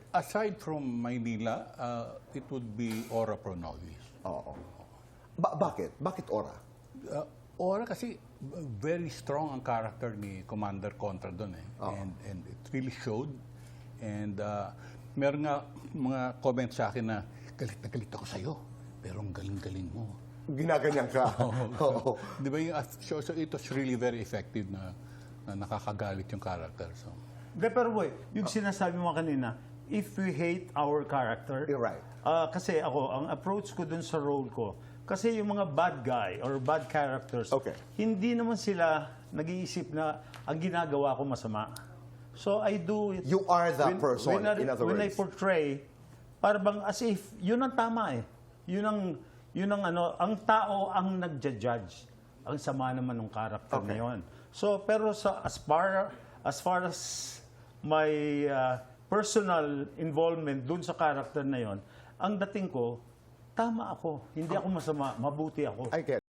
Aside from Maynila, it would be Ora Pro Nobis. Oo. Bakit? Bakit Ora? Ora kasi very strong ang character ni Commander Contra doon eh. And it really showed. And meron nga mga comments sa akin na galit na galit ako sa'yo, pero ang galing-galing mo. Ginaganyan ka. Oo. Di ba yung so it was really very effective na nakakagalit yung character. So. Pero boy, yung sinasabi mo kanina, if we hate our character, You're right. Kasi ako, ang approach ko dun sa role ko, kasi yung mga bad guy or bad characters, Okay. hindi naman sila nag-iisip na ang ginagawa ko masama. So I do it. You are the person, in other When I words. portray, para bang as if yun ang tama eh. Yun ang ano, ang tao ang nagja-judge. Ang sama naman ng character na yun. So pero as far as my personal involvement dun sa character na yon, ang dating ko, tama ako. Hindi ako masama, mabuti ako. I get